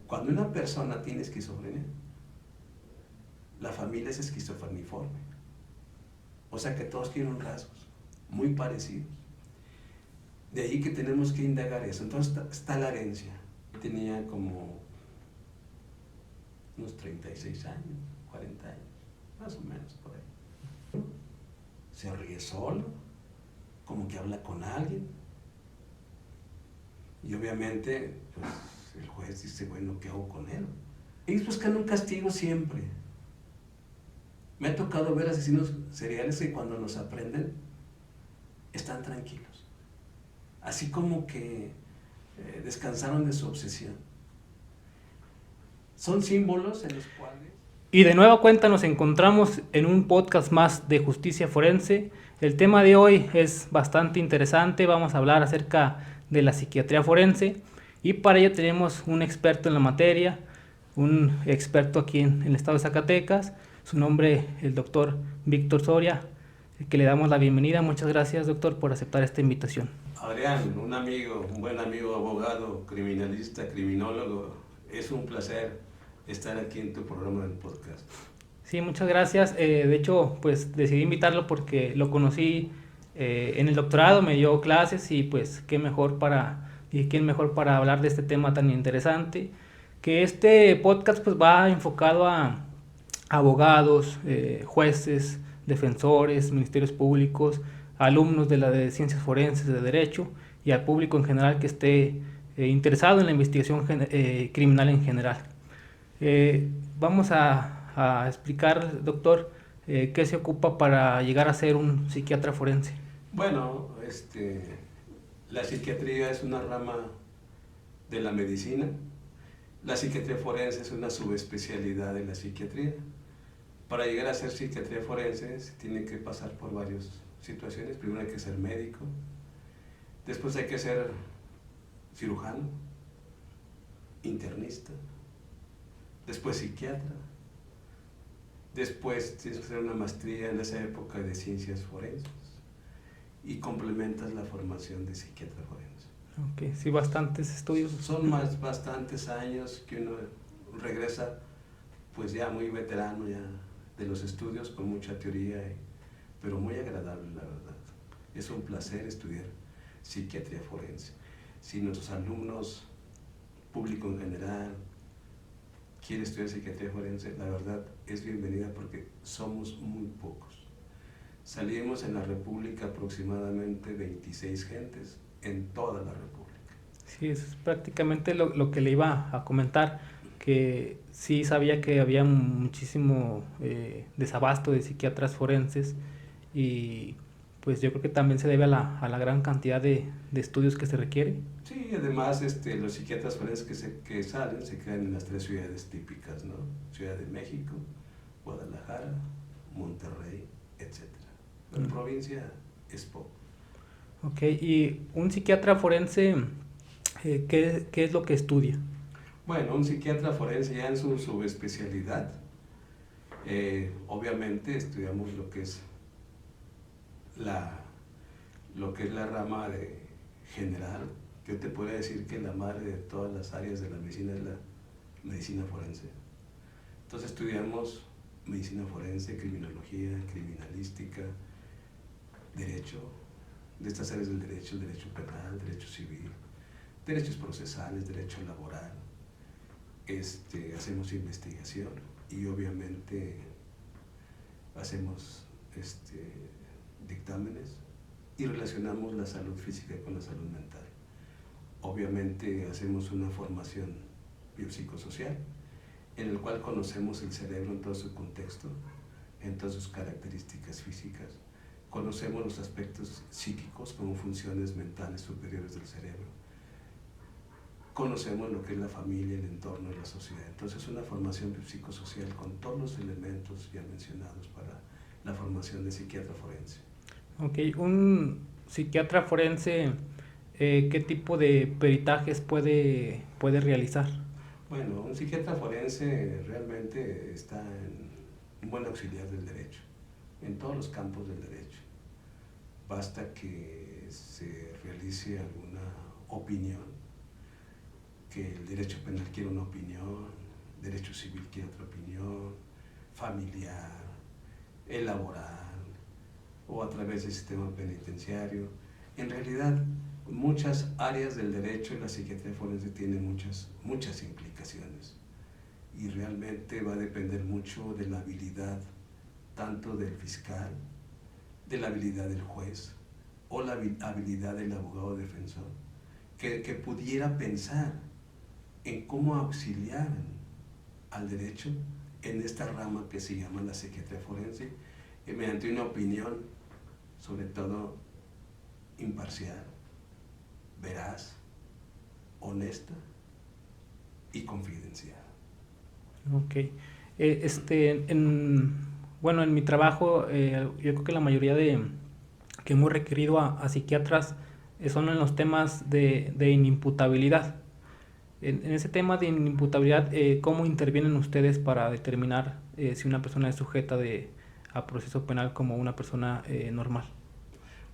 Cuando una persona tiene esquizofrenia, la familia es esquizofreniforme. O sea que todos tienen rasgos muy parecidos. De ahí que tenemos que indagar eso. Entonces está la herencia. Tenía como unos 36 años, 40 años, más o menos por ahí. Se ríe solo, como que habla con alguien. Y obviamente, pues, el juez dice, bueno, ¿qué hago con él? Ellos buscan un castigo siempre. Me ha tocado ver asesinos seriales que cuando los aprenden, están tranquilos. Así como que descansaron de su obsesión. Son símbolos en los cuales... Y de nueva cuenta nos encontramos en un podcast más de Justicia Forense. El tema de hoy es bastante interesante. Vamos a hablar acerca de la psiquiatría forense. Y para ello tenemos un experto en la materia, un experto aquí en el estado de Zacatecas. Su nombre, el doctor Víctor Soria, que le damos la bienvenida. Muchas gracias, doctor, por aceptar esta invitación. Adrián, un amigo, un buen amigo, abogado, criminalista, criminólogo. Es un placer estar aquí en tu programa del podcast. Sí, muchas gracias. De hecho, pues decidí invitarlo porque lo conocí en el doctorado, me dio clases y pues quién mejor para hablar de este tema tan interesante. Que este podcast pues va enfocado a abogados, jueces, defensores, ministerios públicos, alumnos de ciencias forenses, de derecho y al público en general que esté interesado en la investigación criminal en general. Vamos a explicar, doctor, qué se ocupa para llegar a ser un psiquiatra forense. Bueno, la psiquiatría es una rama de la medicina. La psiquiatría forense es una subespecialidad de la psiquiatría. Para llegar a ser psiquiatría forense se tiene que pasar por varias situaciones. Primero hay que ser médico, después hay que ser cirujano, internista, después psiquiatra, después tienes que hacer una maestría en esa época de ciencias forenses y complementas la formación de psiquiatra forense. Ok, sí, bastantes estudios. Son bastantes años que uno regresa pues ya muy veterano ya de los estudios con mucha teoría, pero muy agradable la verdad. Es un placer estudiar psiquiatría forense. Si nuestros alumnos, público en general, quiere estudiar psiquiatría forense, la verdad es bienvenida porque somos muy pocos. Salimos en la República aproximadamente 26 gentes en toda la República. Sí, es prácticamente lo que le iba a comentar, que sí sabía que había muchísimo desabasto de psiquiatras forenses y pues yo creo que también se debe a la gran cantidad de estudios que se requiere. Sí, además los psiquiatras forenses que salen se quedan en las 3 ciudades típicas, ¿no? Ciudad de México, Guadalajara, Monterrey, etc. La provincia es poco. Ok, y un psiquiatra forense, ¿qué es lo que estudia? Bueno, un psiquiatra forense ya en su subespecialidad, obviamente estudiamos lo que es la rama de general. Yo te podría decir que la madre de todas las áreas de la medicina es la medicina forense. Entonces estudiamos medicina forense, criminología, criminalística, derecho, de estas áreas del derecho, derecho penal, derecho civil, derechos procesales, derecho laboral. Hacemos investigación y obviamente hacemos dictámenes y relacionamos la salud física con la salud mental. Obviamente hacemos una formación biopsicosocial en el cual conocemos el cerebro en todo su contexto, en todas sus características físicas. Conocemos los aspectos psíquicos como funciones mentales superiores del cerebro. Conocemos lo que es la familia, el entorno y la sociedad. Entonces, una formación psicosocial con todos los elementos ya mencionados para la formación de psiquiatra forense. Ok, un psiquiatra forense, ¿qué tipo de peritajes puede realizar? Bueno, un psiquiatra forense realmente está en un buen auxiliar del derecho, en todos los campos del derecho. Basta que se realice alguna opinión, que el derecho penal quiera una opinión derecho civil quiere otra opinión, familiar, el laboral, o a través del sistema penitenciario. En realidad, muchas áreas del derecho y la psiquiatría forense tienen muchas implicaciones, y realmente va a depender mucho de la habilidad tanto del fiscal, de la habilidad del juez o la habilidad del abogado defensor, que pudiera pensar en cómo auxiliar al derecho en esta rama que se llama la psiquiatría forense, mediante una opinión, sobre todo imparcial, veraz, honesta y confidencial. Ok. Bueno, en mi trabajo, yo creo que la mayoría que hemos requerido a psiquiatras son en los temas de inimputabilidad. En ese tema de inimputabilidad, ¿cómo intervienen ustedes para determinar si una persona es sujeta a proceso penal como una persona normal?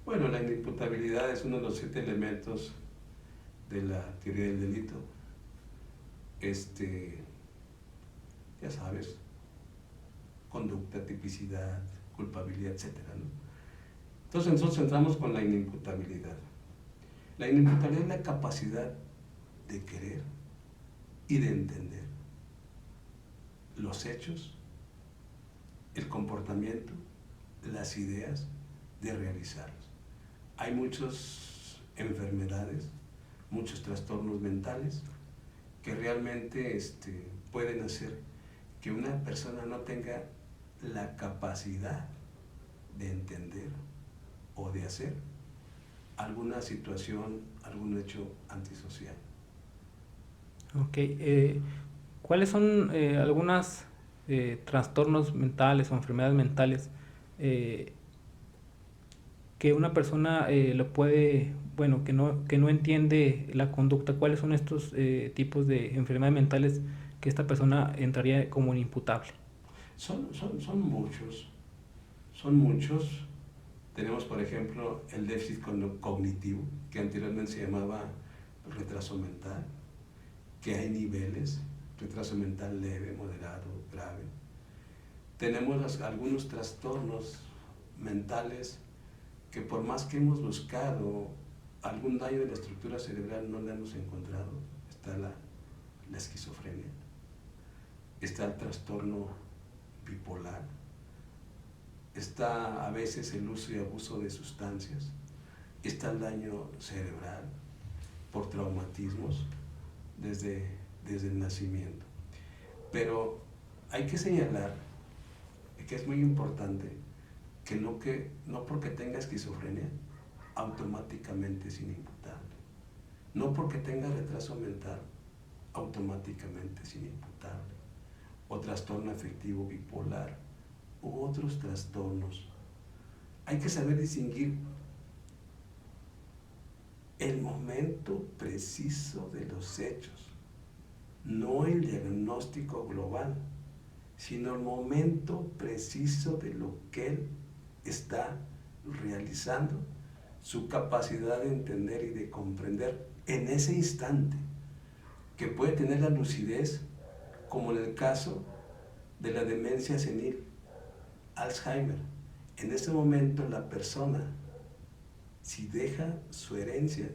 Bueno, la inimputabilidad es uno de los 7 elementos de la teoría del delito. Ya sabes, conducta, tipicidad, culpabilidad, etc., ¿no? Entonces nosotros entramos con la inimputabilidad. La inimputabilidad es la capacidad de querer y de entender los hechos, el comportamiento, las ideas, de realizarlos. Hay muchas enfermedades, muchos trastornos mentales que realmente pueden hacer que una persona no tenga la capacidad de entender o de hacer alguna situación, algún hecho antisocial. Ok. ¿Cuáles son algunos trastornos mentales o enfermedades mentales que una persona lo puede, bueno, que no entiende la conducta? ¿Cuáles son estos tipos de enfermedades mentales que esta persona entraría como inimputable? Son muchos. Tenemos, por ejemplo, el déficit cognitivo, que anteriormente se llamaba retraso mental, que hay niveles, retraso mental leve, moderado, grave. Tenemos algunos trastornos mentales que por más que hemos buscado algún daño de la estructura cerebral no la hemos encontrado. Está la esquizofrenia, está el trastorno bipolar, está a veces el uso y abuso de sustancias, está el daño cerebral por traumatismos desde el nacimiento. Pero hay que señalar que es muy importante que no porque tenga esquizofrenia automáticamente es inimputable. No porque tenga retraso mental automáticamente es inimputable. O trastorno afectivo bipolar u otros trastornos. Hay que saber distinguir el momento preciso de los hechos, no el diagnóstico global, sino el momento preciso de lo que él está realizando, su capacidad de entender y de comprender en ese instante, que puede tener la lucidez, como en el caso de la demencia senil, Alzheimer. En ese momento la persona, si deja su herencia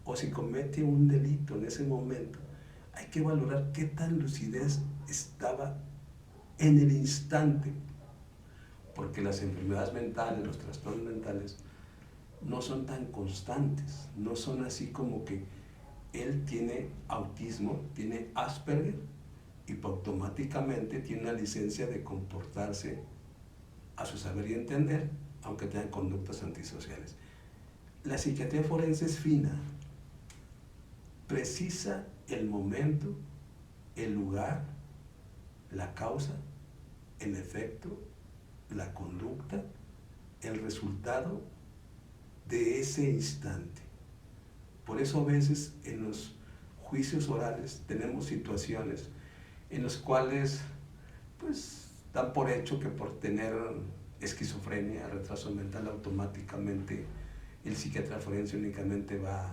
o si comete un delito en ese momento, hay que valorar qué tan lucidez estaba en el instante, porque las enfermedades mentales, los trastornos mentales, no son tan constantes, no son así como que él tiene autismo, tiene Asperger, y automáticamente tiene una licencia de comportarse a su saber y entender, aunque tenga conductas antisociales. La psiquiatría forense es fina, precisa el momento, el lugar, la causa, el efecto, la conducta, el resultado de ese instante. Por eso a veces en los juicios orales tenemos situaciones en las cuales pues dan por hecho que por tener esquizofrenia, retraso mental, automáticamente el psiquiatra forense únicamente va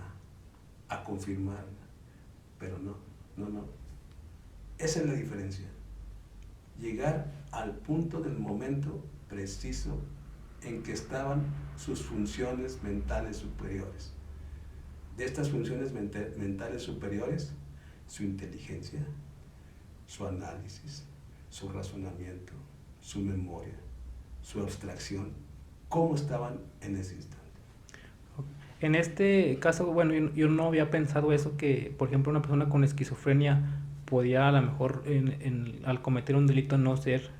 a confirmar, pero no. Esa es la diferencia. Llegar al punto del momento preciso en que estaban sus funciones mentales superiores. De estas funciones mentales superiores, su inteligencia, su análisis, su razonamiento, su memoria, su abstracción, cómo estaban en ese instante. En este caso, bueno, yo no había pensado eso, que por ejemplo una persona con esquizofrenia podía a lo mejor al cometer un delito no ser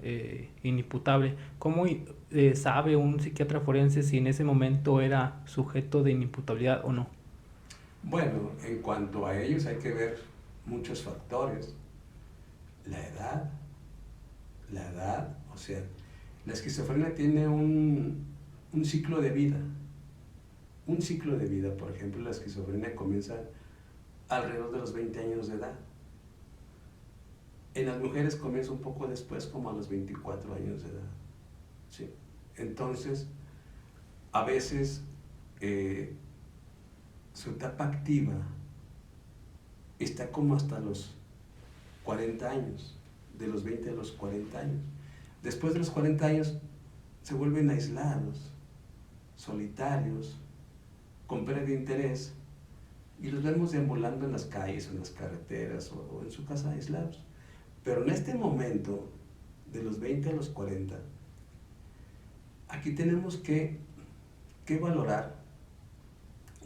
inimputable. ¿Cómo sabe un psiquiatra forense si en ese momento era sujeto de inimputabilidad o no? Bueno, en cuanto a ellos hay que ver muchos factores. La edad, o sea, la esquizofrenia tiene un ciclo de vida. Un ciclo de vida, por ejemplo, la esquizofrenia comienza alrededor de los 20 años de edad. En las mujeres comienza un poco después, como a los 24 años de edad. ¿Sí? Entonces, a veces su etapa activa está como hasta los 40 años, de los 20 a los 40 años. Después de los 40 años se vuelven aislados, solitarios, con pérdida de interés, y los vemos deambulando en las calles, en las carreteras o en su casa aislados. Pero en este momento, de los 20 a los 40, aquí tenemos que valorar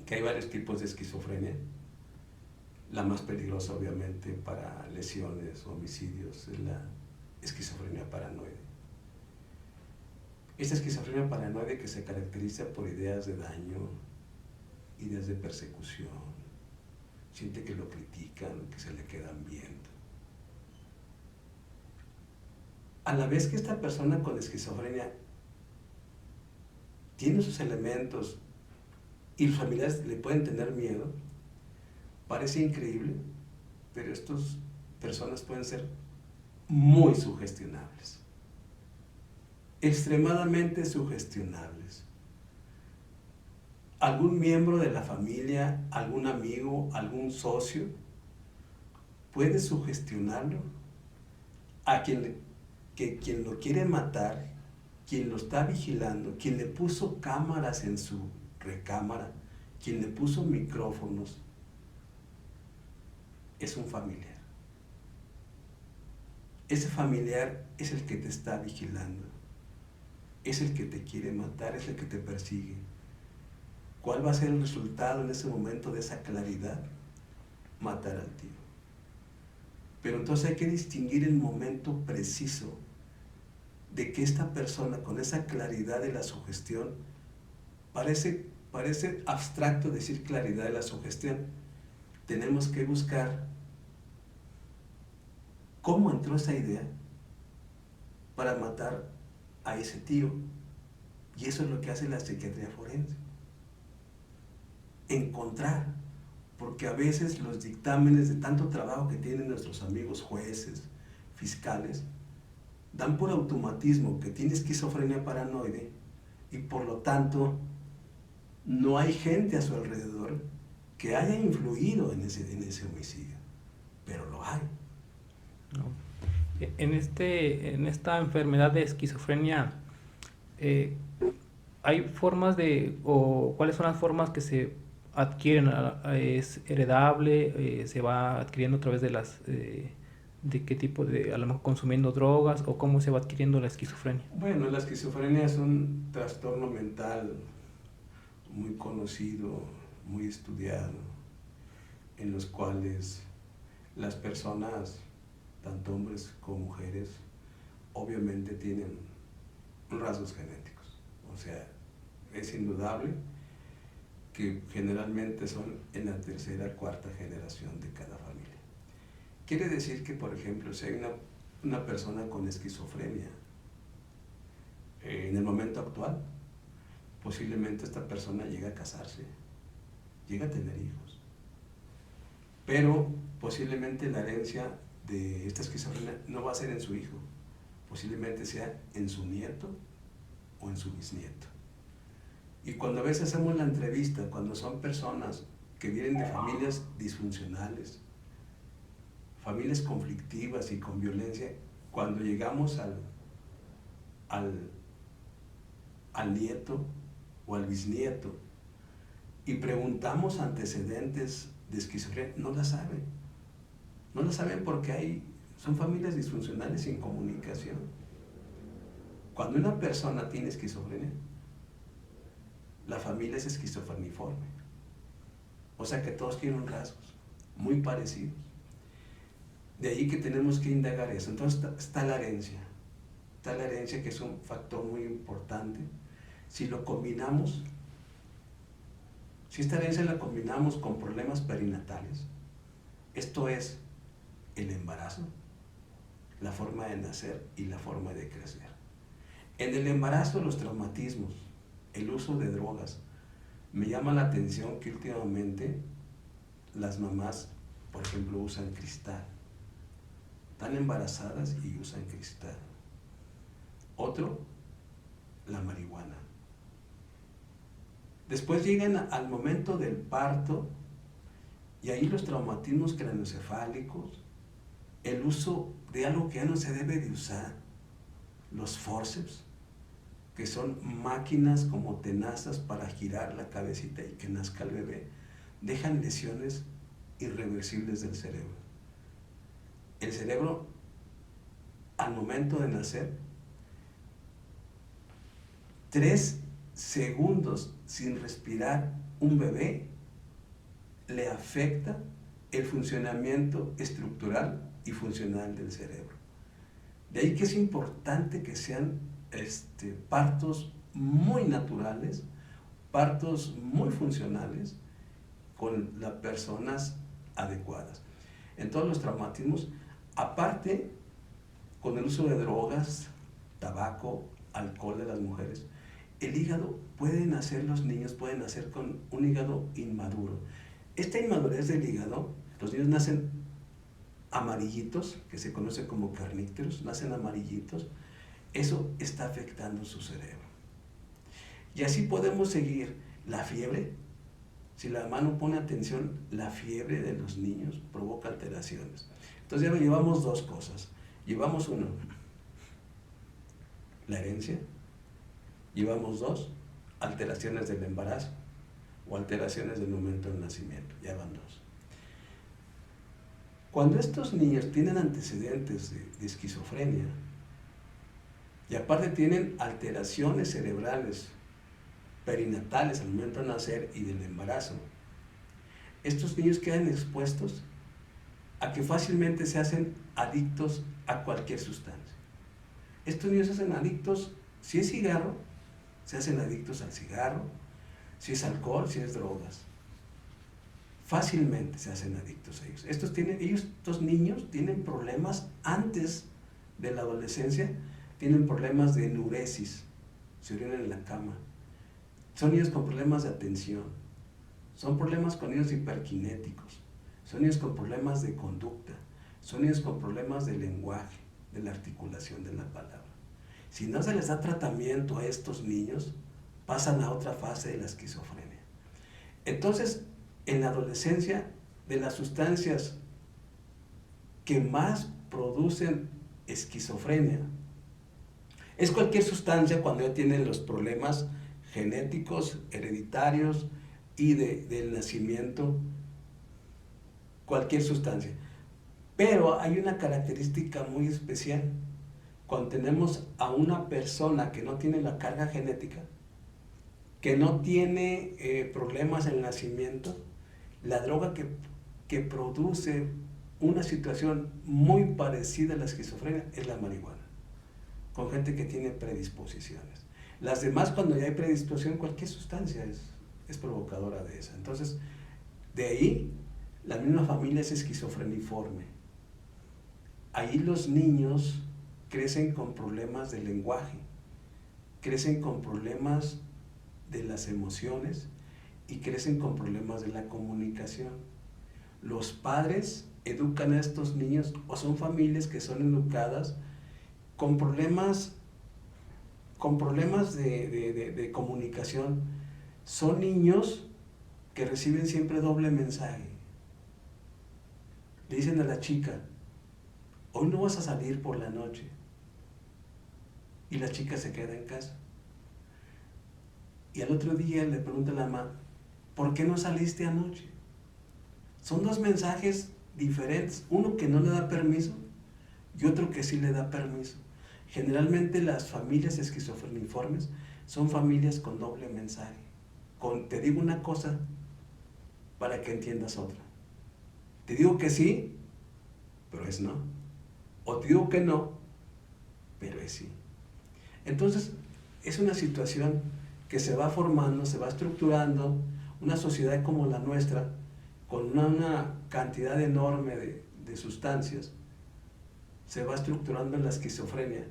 que hay varios tipos de esquizofrenia. La más peligrosa, obviamente, para lesiones o homicidios es la esquizofrenia paranoide. Esta esquizofrenia paranoide que se caracteriza por ideas de daño, ideas de persecución, siente que lo critican, que se le quedan viendo. A la vez que esta persona con esquizofrenia tiene sus elementos y los familiares le pueden tener miedo, parece increíble, pero estas personas pueden ser muy sugestionables, extremadamente sugestionables. Algún miembro de la familia, algún amigo, algún socio puede sugestionarlo a quien lo quiere matar, quien lo está vigilando, quien le puso cámaras en su recámara, quien le puso micrófonos, es un familiar. Ese familiar es el que te está vigilando, es el que te quiere matar, es el que te persigue. ¿Cuál va a ser el resultado en ese momento de esa claridad? Matar al tío. Pero entonces hay que distinguir el momento preciso de que esta persona, con esa claridad de la sugestión, parece abstracto decir claridad de la sugestión. Tenemos que buscar cómo entró esa idea para matar a ese tío. Y eso es lo que hace la psiquiatría forense. Encontrar, porque a veces los dictámenes de tanto trabajo que tienen nuestros amigos jueces, fiscales, dan por automatismo que tiene esquizofrenia paranoide y por lo tanto no hay gente a su alrededor que haya influido en ese homicidio, pero lo hay. En esta enfermedad de esquizofrenia, ¿hay formas o cuáles son las formas que se adquieren? ¿Es heredable? ¿Se va adquiriendo a través de qué tipo a lo mejor consumiendo drogas, o cómo se va adquiriendo la esquizofrenia? Bueno, la esquizofrenia es un trastorno mental muy conocido, muy estudiado, en los cuales las personas, tanto hombres como mujeres, obviamente tienen rasgos genéticos. O sea, es indudable que generalmente son en la tercera, cuarta generación de cada familia. Quiere decir que, por ejemplo, si hay una persona con esquizofrenia, en el momento actual, posiblemente esta persona llegue a casarse, llegue a tener hijos, pero posiblemente la herencia de esta esquizofrenia no va a ser en su hijo, posiblemente sea en su nieto o en su bisnieto. Y cuando a veces hacemos la entrevista, cuando son personas que vienen de familias disfuncionales, familias conflictivas y con violencia, cuando llegamos al nieto o al bisnieto y preguntamos antecedentes de esquizofrenia, no la saben. No la saben porque son familias disfuncionales sin comunicación. Cuando una persona tiene esquizofrenia, la familia es esquizofreniforme. O sea que todos tienen rasgos muy parecidos. De ahí que tenemos que indagar eso. Entonces está la herencia. Está la herencia, que es un factor muy importante. Si lo combinamos, si esta herencia la combinamos con problemas perinatales, esto es el embarazo, la forma de nacer y la forma de crecer. En el embarazo, los traumatismos, el uso de drogas. Me llama la atención que últimamente las mamás, por ejemplo, usan cristal. Están embarazadas y usan cristal. Otro, la marihuana. Después llegan al momento del parto y ahí los traumatismos craneoencefálicos, el uso de algo que ya no se debe de usar, los forceps, que son máquinas como tenazas para girar la cabecita y que nazca el bebé, dejan lesiones irreversibles del cerebro. El cerebro, al momento de nacer, 3 segundos sin respirar un bebé le afecta el funcionamiento estructural y funcional del cerebro. De ahí que es importante que sean partos muy naturales, partos muy funcionales, con las personas adecuadas. En todos los traumatismos, aparte, con el uso de drogas, tabaco, alcohol de las mujeres, el hígado, los niños pueden nacer con un hígado inmaduro. Esta inmadurez del hígado, los niños nacen amarillitos, que se conoce como carnícteros, nacen amarillitos. Eso está afectando su cerebro. Y así podemos seguir. La fiebre, si la mamá no pone atención, la fiebre de los niños provoca alteraciones. Entonces ya llevamos 2 cosas. Llevamos 1, la herencia. Llevamos 2, alteraciones del embarazo o alteraciones del momento del nacimiento. Ya van 2. Cuando estos niños tienen antecedentes de esquizofrenia, y aparte tienen alteraciones cerebrales perinatales al momento de nacer y del embarazo, estos niños quedan expuestos a que fácilmente se hacen adictos a cualquier sustancia. Estos niños se hacen adictos, si es cigarro, se hacen adictos al cigarro, si es alcohol, si es drogas. Fácilmente se hacen adictos a ellos. Estos niños tienen problemas antes de la adolescencia. Tienen problemas de enuresis, se orinan en la cama. Son niños con problemas de atención. Son problemas con niños hiperkinéticos. Son niños con problemas de conducta. Son niños con problemas de lenguaje, de la articulación de la palabra. Si no se les da tratamiento a estos niños, pasan a otra fase de la esquizofrenia. Entonces, en la adolescencia, de las sustancias que más producen esquizofrenia, es cualquier sustancia cuando ya tienen los problemas genéticos, hereditarios y del nacimiento, cualquier sustancia. Pero hay una característica muy especial. Cuando tenemos a una persona que no tiene la carga genética, que no tiene problemas en el nacimiento, la droga que produce una situación muy parecida a la esquizofrenia es la marihuana, con gente que tiene predisposiciones. Las demás, cuando ya hay predisposición, cualquier sustancia es provocadora de esa. Entonces, de ahí, la misma familia es esquizofreniforme. Ahí los niños crecen con problemas de lenguaje, crecen con problemas de las emociones y crecen con problemas de la comunicación. Los padres educan a estos niños, o son familias que son educadas con problemas de comunicación. Son niños que reciben siempre doble mensaje. Le dicen a la chica, hoy no vas a salir por la noche. Y la chica se queda en casa. Y al otro día le pregunta a la mamá, ¿por qué no saliste anoche? Son dos mensajes diferentes, uno que no le da permiso y otro que sí le da permiso. Generalmente las familias esquizofreniformes son familias con doble mensaje. Te digo una cosa para que entiendas otra. Te digo que sí, pero es no. O te digo que no, pero es sí. Entonces, es una situación que se va formando, se va estructurando, una sociedad como la nuestra, con una cantidad enorme de sustancias, se va estructurando en la esquizofrenia,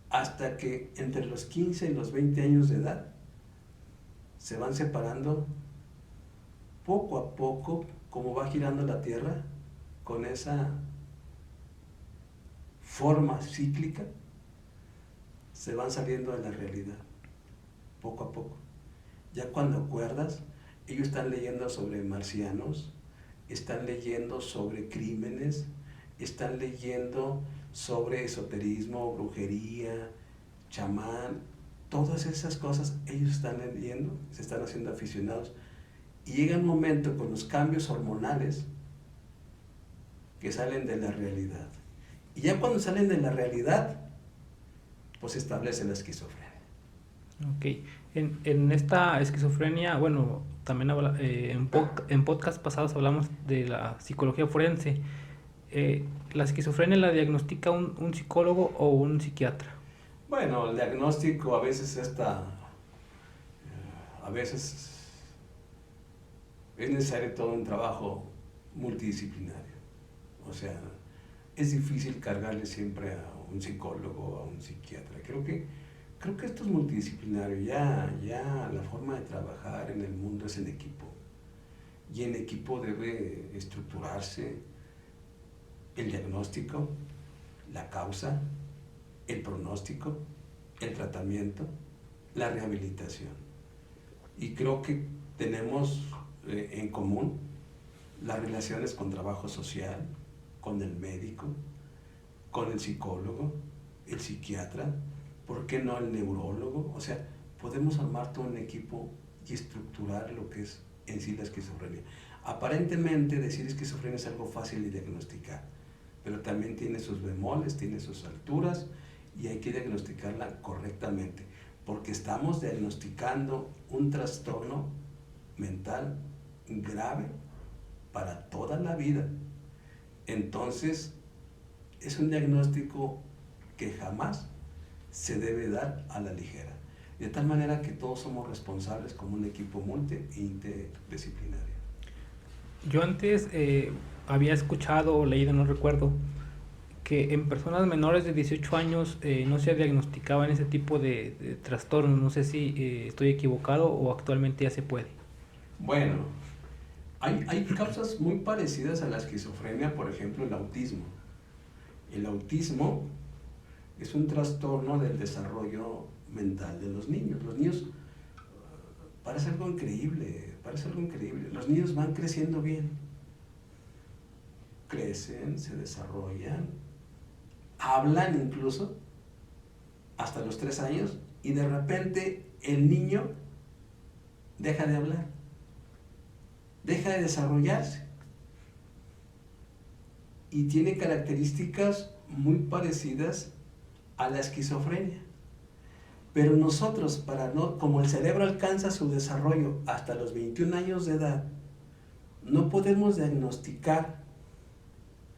hasta que entre los 15 y los 20 años de edad, se van separando poco a poco, como va girando la Tierra, con esa forma cíclica, se van saliendo de la realidad, poco a poco. Ya cuando acuerdas, ellos están leyendo sobre marcianos, están leyendo sobre crímenes, están leyendo sobre esoterismo, brujería, chamán, todas esas cosas ellos están leyendo, se están haciendo aficionados. Y llega un momento con los cambios hormonales que salen de la realidad. Y ya cuando salen de la realidad, pues se establece la esquizofrenia. Ok. En esta esquizofrenia, bueno, también en podcast pasados hablamos de la psicología forense. ¿La esquizofrenia la diagnostica un psicólogo o un psiquiatra? Bueno, el diagnóstico a veces es necesario todo un trabajo multidisciplinario. O sea, es difícil cargarle siempre a un psicólogo o a un psiquiatra. Creo que esto es multidisciplinario. Ya la forma de trabajar en el mundo es en equipo. Y en equipo debe estructurarse el diagnóstico, la causa, el pronóstico, el tratamiento, la rehabilitación. Y creo que tenemos en común las relaciones con trabajo social, con el médico, con el psicólogo, el psiquiatra, ¿por qué no el neurólogo? O sea, podemos armar todo un equipo y estructurar lo que es en sí la esquizofrenia. Aparentemente decir esquizofrenia es algo fácil de diagnosticar, pero también tiene sus bemoles, tiene sus alturas y hay que diagnosticarla correctamente, porque estamos diagnosticando un trastorno mental grave para toda la vida. Entonces, es un diagnóstico que jamás se debe dar a la ligera, de tal manera que todos somos responsables como un equipo multi e interdisciplinario. Yo antes había escuchado o leído, no recuerdo, que en personas menores de 18 años no se diagnosticaban ese tipo de trastornos. No sé si estoy equivocado o actualmente ya se puede. Bueno, hay causas muy parecidas a la esquizofrenia, por ejemplo, el autismo. El autismo es un trastorno del desarrollo mental de los niños. Los niños, parece algo increíble. Los niños van creciendo bien. Crecen, se desarrollan, hablan incluso hasta los 3 años y de repente el niño deja de hablar, deja de desarrollarse y tiene características muy parecidas a la esquizofrenia. Pero nosotros, como el cerebro alcanza su desarrollo hasta los 21 años de edad, no podemos diagnosticar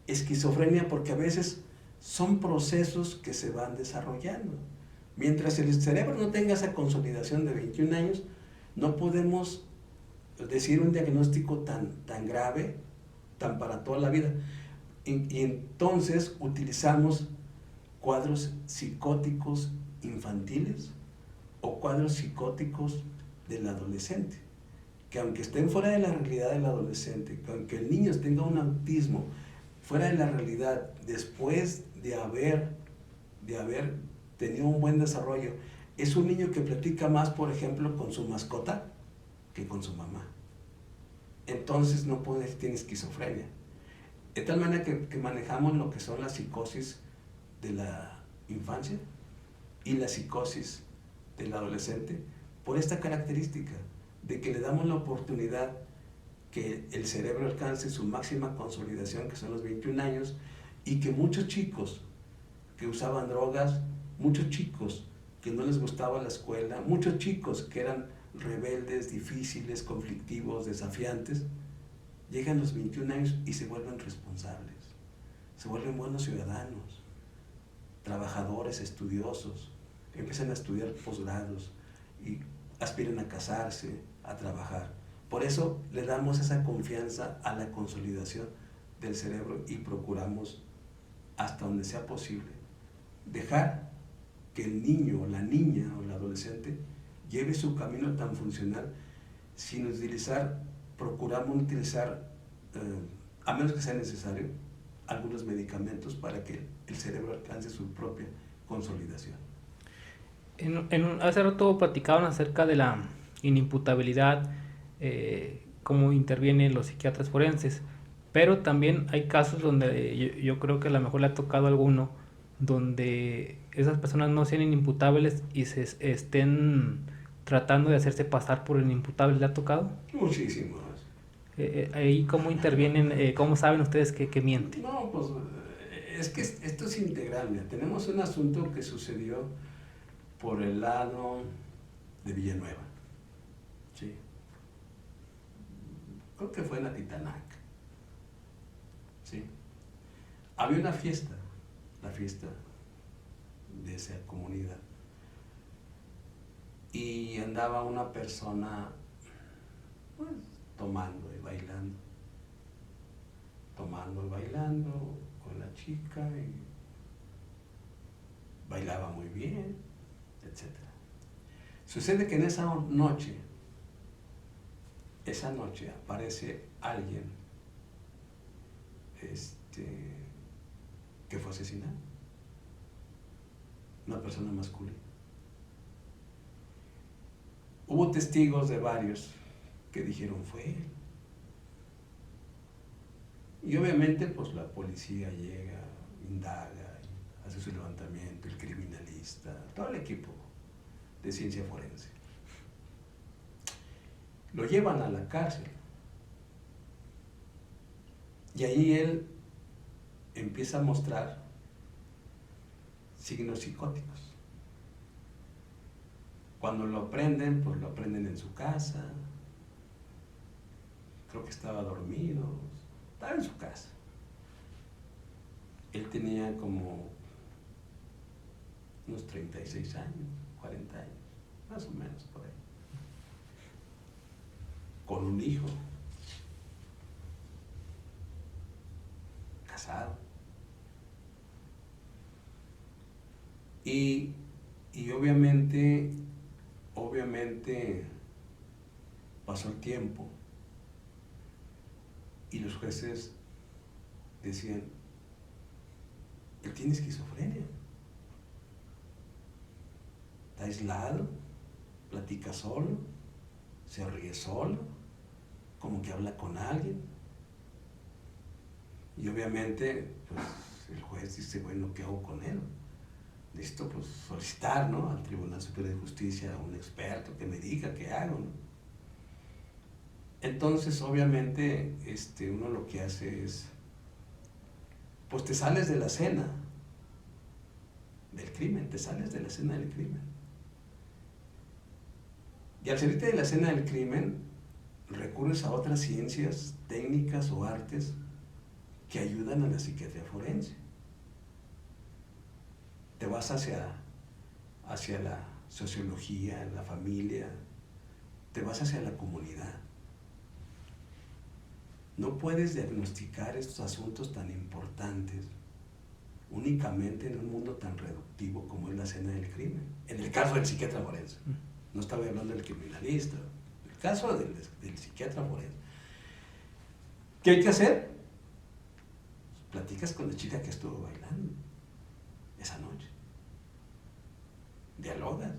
esquizofrenia porque a veces son procesos que se van desarrollando. Mientras el cerebro no tenga esa consolidación de 21 años, no podemos decir un diagnóstico tan grave, tan para toda la vida. Y entonces utilizamos cuadros psicóticos infantiles o cuadros psicóticos del adolescente, que aunque estén fuera de la realidad del adolescente, que aunque el niño tenga un autismo fuera de la realidad, después de haber tenido un buen desarrollo, es un niño que platica más, por ejemplo, con su mascota que con su mamá. Entonces no puede, tiene esquizofrenia. De tal manera que manejamos lo que son las psicosis de la infancia y la psicosis del adolescente por esta característica de que le damos la oportunidad que el cerebro alcance su máxima consolidación, que son los 21 años, y que muchos chicos que usaban drogas, muchos chicos que no les gustaba la escuela, muchos chicos que eran rebeldes, difíciles, conflictivos, desafiantes, llegan a los 21 años y se vuelven responsables, se vuelven buenos ciudadanos, trabajadores, estudiosos, empiezan a estudiar posgrados y aspiran a casarse, a trabajar. Por eso le damos esa confianza a la consolidación del cerebro y procuramos, hasta donde sea posible, dejar que el niño o la niña o el adolescente lleve su camino tan funcional sin utilizar, procuramos utilizar, a menos que sea necesario, algunos medicamentos para que el cerebro alcance su propia consolidación. Hace rato platicaban acerca de la inimputabilidad, cómo intervienen los psiquiatras forenses, pero también hay casos donde yo creo que a lo mejor le ha tocado a alguno donde esas personas no sean inimputables y se estén tratando de hacerse pasar por inimputables. ¿Le ha tocado? Muchísimos. Ahí cómo intervienen, cómo saben ustedes que miente. No, pues es que esto es integral. Mira, tenemos un asunto que sucedió por el lado de Villanueva, ¿sí? Creo que fue en Atitanac, ¿sí? Había una fiesta, la fiesta de esa comunidad, y andaba una persona, pues, tomando y bailando con la chica, y bailaba muy bien, etc. Sucede que en esa noche aparece alguien que fue asesinado, una persona masculina. Hubo testigos de varios que dijeron fue él. Y obviamente pues la policía llega, indaga, hace su levantamiento, el criminalista, todo el equipo de ciencia forense. Lo llevan a la cárcel. Y ahí él empieza a mostrar signos psicóticos. Cuando lo prenden, pues lo prenden en su casa. Creo que estaba dormido. Estaba en su casa. Él tenía como unos 36 años, 40 años, más o menos por ahí. Con un hijo. Casado. Y obviamente pasó el tiempo y los jueces decían, él tiene esquizofrenia, está aislado, platica solo, se ríe solo, como que habla con alguien. Y obviamente pues el juez dice, bueno, ¿qué hago con él? Listo, pues solicitar, ¿no?, al Tribunal Superior de Justicia a un experto que me diga qué hago, ¿no? Entonces, obviamente, uno lo que hace es, pues te sales de la escena del crimen, te sales de la escena del crimen. Y al salirte de la escena del crimen, recurres a otras ciencias, técnicas o artes que ayudan a la psiquiatría forense. Te vas hacia la sociología, la familia, te vas hacia la comunidad. No puedes diagnosticar estos asuntos tan importantes únicamente en un mundo tan reductivo como es la escena del crimen. En el caso del psiquiatra forense, no estaba hablando del criminalista, el caso del psiquiatra forense. ¿Qué hay que hacer? Platicas con la chica que estuvo bailando esa noche. Dialogas.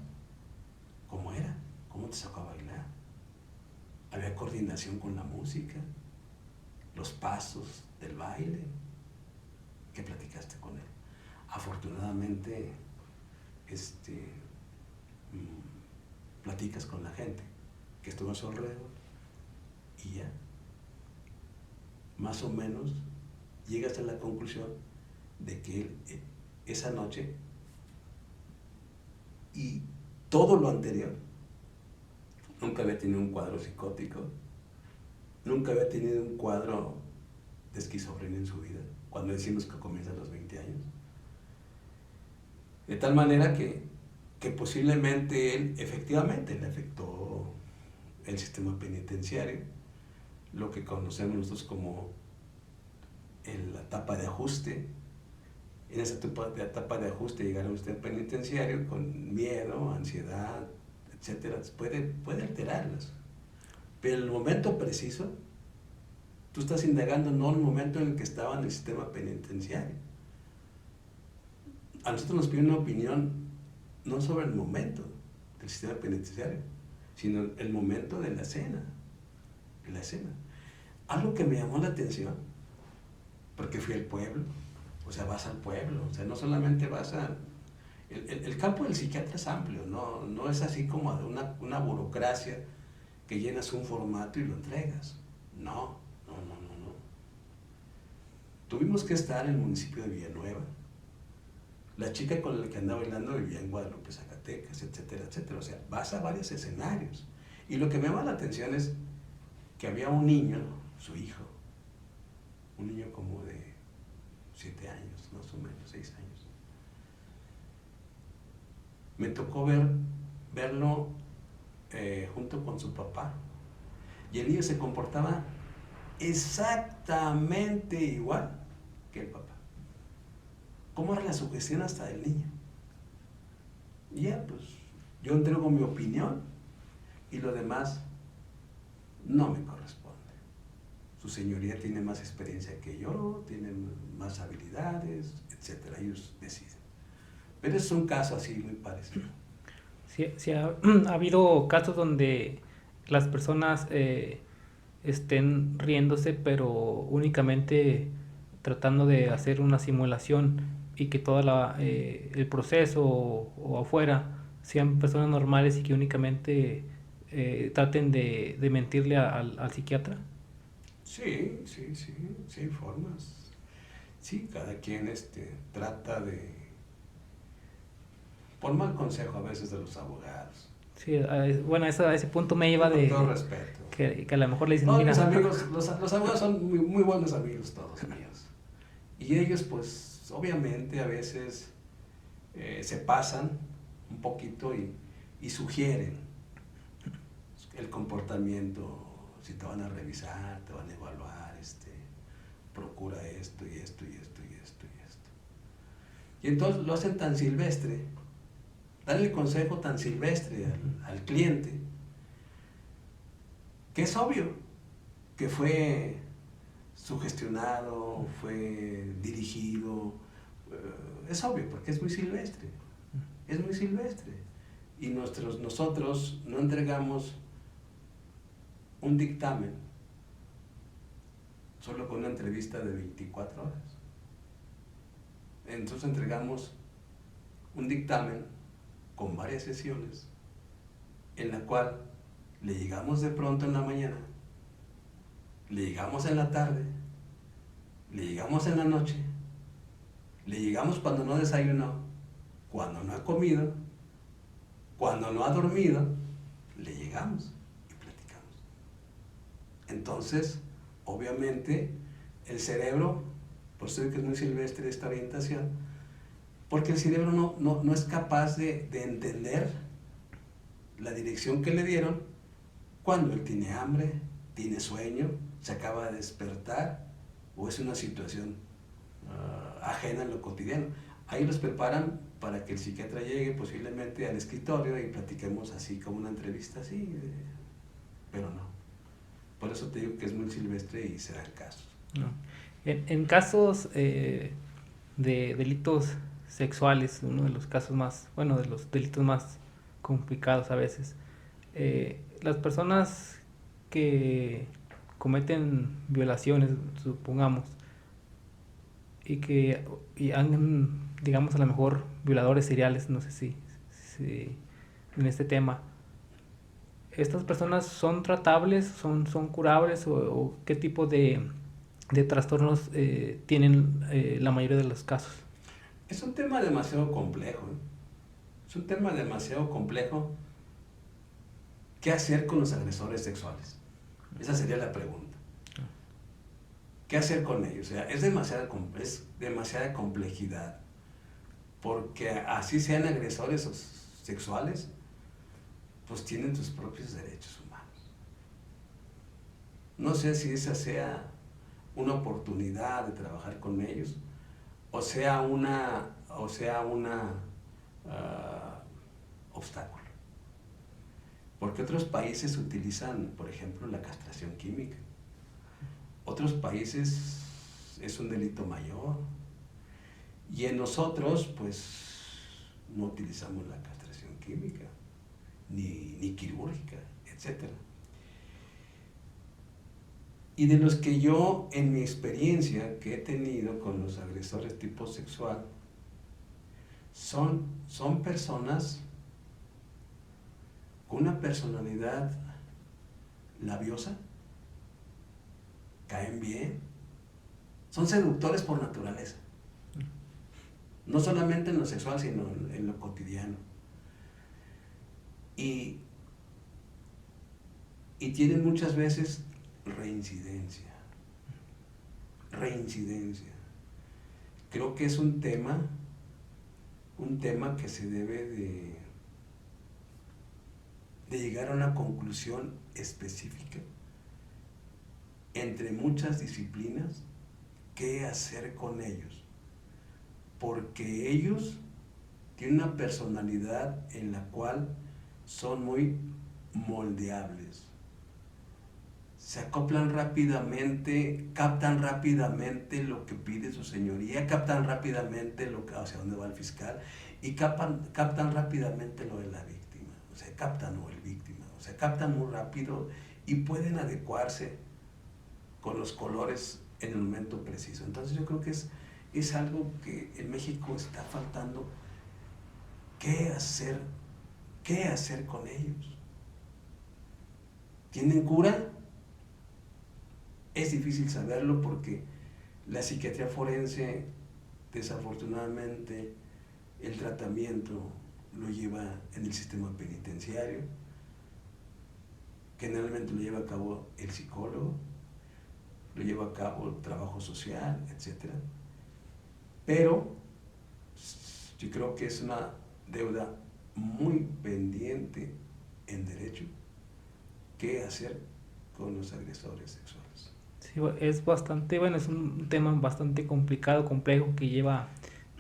¿Cómo era? ¿Cómo te sacó a bailar? ¿Había coordinación con la música? los pasos del baile. ¿Qué platicaste con él? Afortunadamente, platicas con la gente que estuvo a su alrededor y ya, más o menos, llegas a la conclusión de que él, esa noche y todo lo anterior, nunca había tenido un cuadro psicótico, nunca había tenido un cuadro de esquizofrenia en su vida, cuando decimos que comienza a los 20 años. De tal manera que posiblemente él efectivamente le afectó el sistema penitenciario, lo que conocemos nosotros como la etapa de ajuste. En esa etapa de ajuste llegar a un sistema penitenciario con miedo, ansiedad, etcétera, puede alterarlas. Pero en el momento preciso, tú estás indagando no en el momento en el que estaba en el sistema penitenciario. A nosotros nos piden una opinión no sobre el momento del sistema penitenciario, sino el momento de la escena. Algo que me llamó la atención, porque fui al pueblo, o sea, vas al pueblo, o sea, no solamente vas a... El campo del psiquiatra es amplio, no es así como una burocracia que llenas un formato y lo entregas. No. Tuvimos que estar en el municipio de Villanueva. La chica con la que andaba bailando vivía en Guadalupe, Zacatecas, etcétera, etcétera. O sea, vas a varios escenarios. Y lo que me llama la atención es que había un niño, su hijo, un niño como de 7 años, más o menos, 6 años. Me tocó verlo junto con su papá. Y el niño se comportaba exactamente igual que el papá. ¿Cómo era la sugestión hasta del niño? Y ya, pues, yo entrego mi opinión y lo demás no me corresponde. Su señoría tiene más experiencia que yo, tiene más habilidades, etcétera. Ellos deciden. Pero es un caso así muy parecido. Sí, ha habido casos donde las personas estén riéndose, pero únicamente tratando de hacer una simulación y que todo el proceso o afuera sean personas normales y que únicamente traten de mentirle al psiquiatra. Sí, hay formas. Sí, cada quien trata de... Por mal consejo a veces de los abogados. Sí, bueno, a ese punto me iba Con todo respeto. Que a lo mejor le dicen, Todos mira... mis amigos, los abogados son muy buenos amigos todos míos. Y ellos, pues, obviamente a veces se pasan un poquito y sugieren el comportamiento. Si te van a revisar, te van a evaluar, procura esto y esto y esto y esto y esto. Y entonces lo hacen tan silvestre, dan el consejo tan silvestre al cliente, que es obvio que fue sugestionado, fue dirigido, es obvio porque es muy silvestre, y nosotros no entregamos un dictamen solo con una entrevista de 24 horas. Entonces entregamos un dictamen con varias sesiones en la cual le llegamos de pronto en la mañana, le llegamos en la tarde, le llegamos en la noche, le llegamos cuando no desayunó, cuando no ha comido, cuando no ha dormido, le llegamos y platicamos. Entonces, obviamente, el cerebro, por eso digo que es muy silvestre esta orientación, porque el cerebro no es capaz de entender la dirección que le dieron cuando él tiene hambre, tiene sueño, se acaba de despertar o es una situación ajena a lo cotidiano. Ahí los preparan para que el psiquiatra llegue posiblemente al escritorio y platiquemos así como una entrevista así, pero no. Por eso te digo que es muy silvestre y se dan casos. No. En casos de delitos sexuales, uno de los casos más, bueno, de los delitos más complicados a veces, las personas que cometen violaciones, supongamos, y han, digamos, a lo mejor violadores seriales, no sé si en este tema, ¿estas personas son tratables, son curables o qué tipo de trastornos tienen la mayoría de los casos? Es un tema demasiado complejo, ¿eh? Es un tema demasiado complejo. ¿Qué hacer con los agresores sexuales? Esa sería la pregunta. ¿Qué hacer con ellos? O sea, es demasiada complejidad, porque así sean agresores sexuales, pues tienen sus propios derechos humanos. No sé si esa sea una oportunidad de trabajar con ellos, o sea obstáculo. Porque otros países utilizan, por ejemplo, la castración química. Otros países es un delito mayor. Y en nosotros, pues, no utilizamos la castración química, ni quirúrgica, etc. Y de los que yo, en mi experiencia que he tenido con los agresores tipo sexual, son personas con una personalidad labiosa, caen bien, son seductores por naturaleza, no solamente en lo sexual, sino en lo cotidiano. Y tienen muchas veces reincidencia. Creo que es un tema que se debe de llegar a una conclusión específica entre muchas disciplinas, qué hacer con ellos, porque ellos tienen una personalidad en la cual son muy moldeables, se acoplan rápidamente, captan rápidamente lo que pide su señoría, captan rápidamente hacia dónde va el fiscal, y captan rápidamente lo de la víctima, o sea, captan muy rápido y pueden adecuarse con los colores en el momento preciso. Entonces yo creo que es algo que en México está faltando. ¿Qué hacer con ellos? ¿Tienen cura? Es difícil saberlo porque la psiquiatría forense, desafortunadamente, el tratamiento lo lleva en el sistema penitenciario, generalmente lo lleva a cabo el psicólogo, lo lleva a cabo el trabajo social, etc. Pero yo creo que es una deuda muy pendiente en derecho. ¿Qué hacer con los agresores sexuales? Sí, es bastante, bueno, es un tema bastante complicado, complejo, que lleva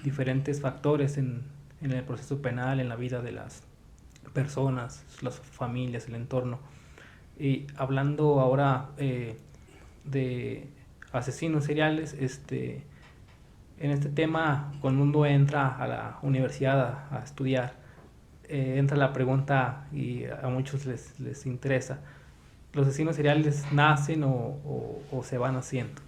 diferentes factores en el proceso penal, en la vida de las personas, las familias, el entorno. Y hablando ahora de asesinos seriales, en este tema, cuando uno entra a la universidad a estudiar, entra la pregunta y a muchos les interesa: ¿los asesinos seriales nacen o se van haciendo?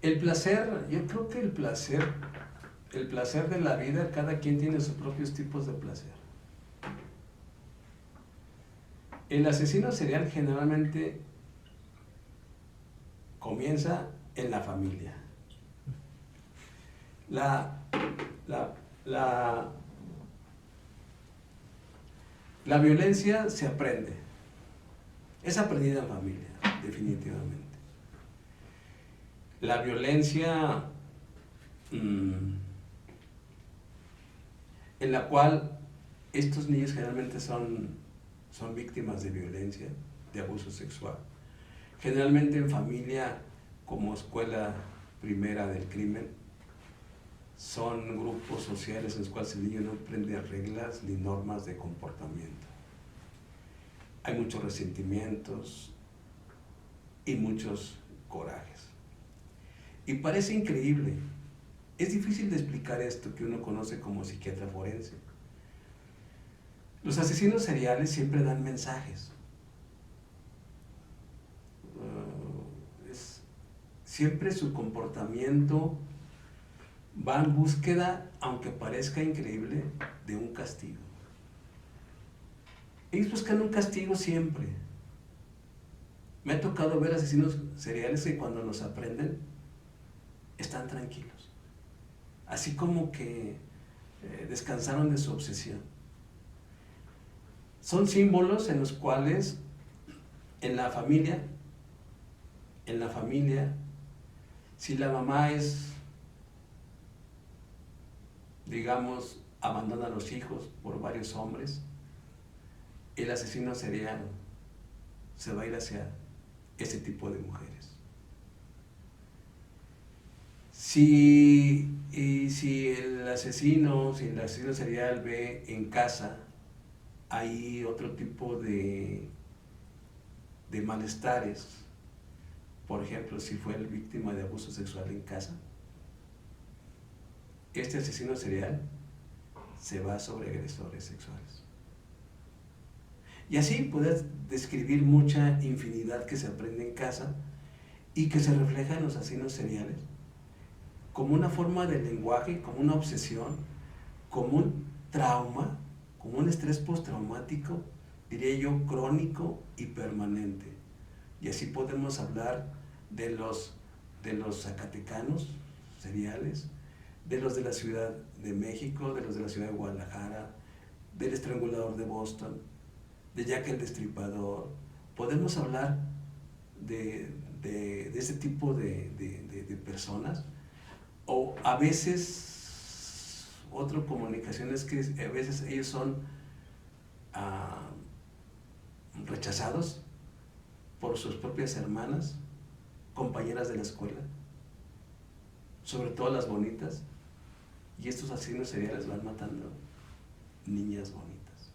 El placer, yo creo que el placer de la vida, cada quien tiene sus propios tipos de placer. El asesino serial generalmente comienza en la familia. La violencia se aprende. Es aprendida en familia, definitivamente. La violencia en la cual estos niños generalmente son víctimas de violencia, de abuso sexual. Generalmente en familia, como escuela primera del crimen, son grupos sociales en los cuales el niño no aprende reglas ni normas de comportamiento. Hay muchos resentimientos y muchos corajes. Y parece increíble, es difícil de explicar esto que uno conoce como psiquiatra forense. Los asesinos seriales siempre dan mensajes. Siempre su comportamiento va en búsqueda, aunque parezca increíble, de un castigo. Ellos buscan un castigo siempre. Me ha tocado ver asesinos seriales que cuando los aprenden están tranquilos. Así como que descansaron de su obsesión. Son símbolos en los cuales en la familia, si la mamá es, digamos, abandona a los hijos por varios hombres, el asesino serial se va a ir hacia ese tipo de mujeres. Si el asesino serial ve en casa hay otro tipo de malestares, por ejemplo, si fue víctima de abuso sexual en casa, este asesino serial se va sobre agresores sexuales. Y así puedes describir mucha infinidad que se aprende en casa y que se refleja en los asesinos seriales como una forma de lenguaje, como una obsesión, como un trauma, como un estrés postraumático, diría yo, crónico y permanente. Y así podemos hablar de los zacatecanos seriales, de los de la Ciudad de México, de los de la Ciudad de Guadalajara, del estrangulador de Boston, de Jack el Destripador. Podemos hablar de ese tipo de personas, o a veces otra comunicación es que a veces ellos son rechazados por sus propias hermanas, compañeras de la escuela, sobre todo las bonitas, y estos asesinos seriales van matando niñas bonitas,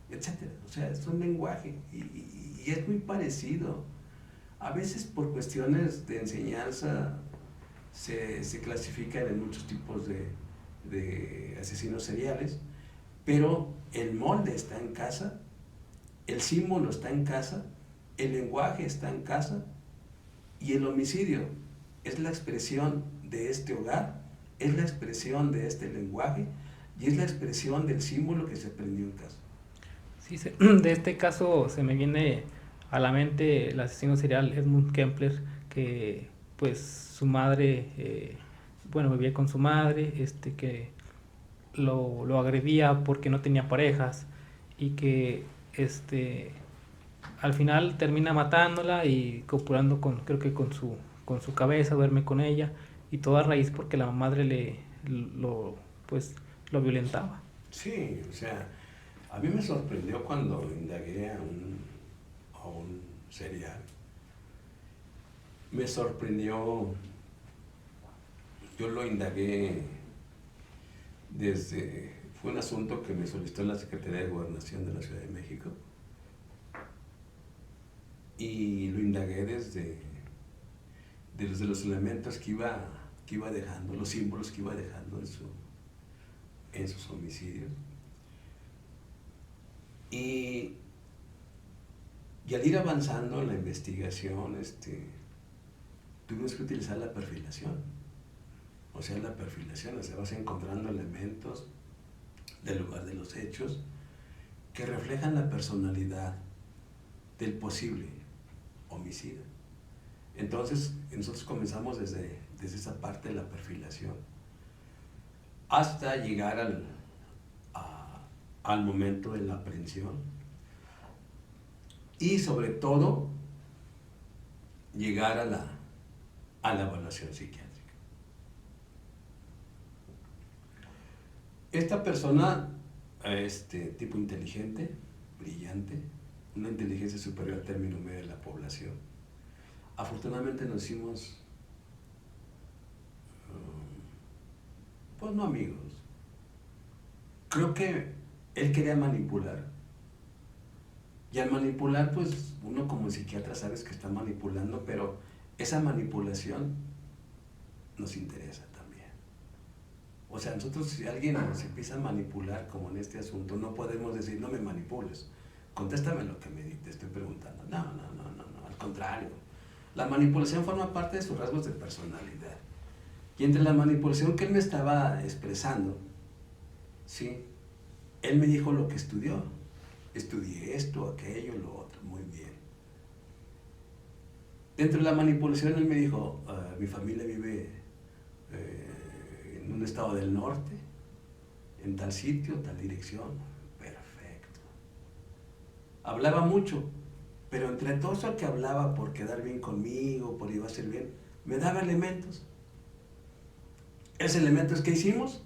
etcétera. O sea, es un lenguaje y es muy parecido. A veces por cuestiones de enseñanza se clasifican en muchos tipos de asesinos seriales, pero el molde está en casa, el símbolo está en casa, el lenguaje está en casa, y el homicidio es la expresión de este hogar, es la expresión de este lenguaje y es la expresión del símbolo que se aprendió en casa. Sí, de este caso se me viene a la mente el asesino serial Edmund Kempler, que pues su madre, bueno, vivía con su madre, que lo agredía porque no tenía parejas y que al final termina matándola y copulando creo que con su cabeza, duerme con ella, y toda a raíz porque la madre pues lo violentaba. Sí, o sea, a mí me sorprendió cuando indagué a un serial. Me sorprendió, yo lo indagué fue un asunto que me solicitó la Secretaría de Gobernación de la Ciudad de México, y lo indagué desde los elementos que iba dejando, los símbolos que iba dejando en sus homicidios. Y al ir avanzando en la investigación, tuvimos que utilizar la perfilación. O sea, vas encontrando elementos del lugar de los hechos que reflejan la personalidad del posible homicida. Entonces, nosotros comenzamos desde esa parte de la perfilación hasta llegar al momento de la aprehensión y sobre todo llegar a la evaluación psiquiátrica. Esta persona, tipo inteligente, brillante, una inteligencia superior al término medio de la población, afortunadamente nos hicimos, pues no amigos. Creo que él quería manipular. Y al manipular, pues uno como psiquiatra sabes que está manipulando, pero esa manipulación nos interesa también. O sea, nosotros si alguien nos empieza a manipular, como en este asunto, no podemos decir, no me manipules, contéstame lo que te estoy preguntando. No, al contrario. La manipulación forma parte de sus rasgos de personalidad. Y entre la manipulación que él me estaba expresando, ¿sí? Él me dijo lo que estudió. Estudié esto, aquello, lo otro, muy bien. Dentro de la manipulación él me dijo, mi familia vive en un estado del norte, en tal sitio, tal dirección. Perfecto. Hablaba mucho, pero entre todo eso que hablaba por quedar bien conmigo, por iba a ser bien, me daba elementos. ¿Esos elementos que hicimos?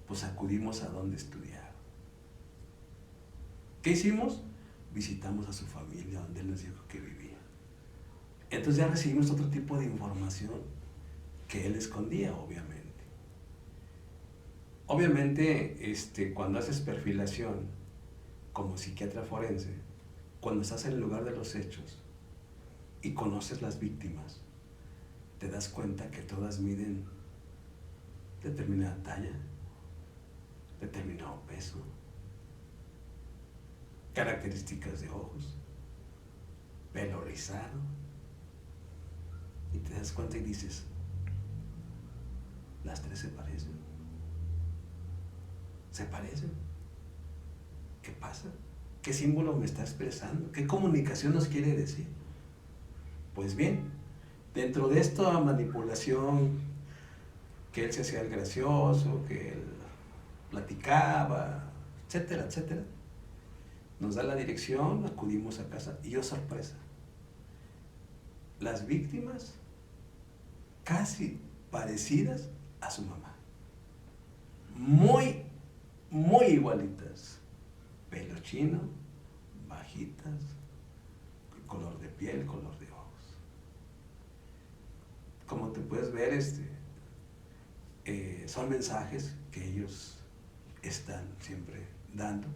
Pues acudimos a donde estudiaba. ¿Qué hicimos? Visitamos a su familia, donde él nos dijo que vivía. Entonces ya recibimos otro tipo de información que él escondía, obviamente. Obviamente, cuando haces perfilación como psiquiatra forense, cuando estás en el lugar de los hechos y conoces las víctimas, te das cuenta que todas miden determinada talla, determinado peso, características de ojos, pelo rizado, y te das cuenta y dices, las tres se parecen. ¿Se parecen? ¿Qué pasa? ¿Qué símbolo me está expresando? ¿Qué comunicación nos quiere decir? Pues bien, dentro de esta manipulación, que él se hacía el gracioso, que él platicaba, etcétera, etcétera, nos da la dirección, acudimos a casa y oh sorpresa, las víctimas casi parecidas a su mamá, muy igualitas, pelo chino, bajitas, color de piel, color de ojos. Como te puedes ver, son mensajes que ellos están siempre dando,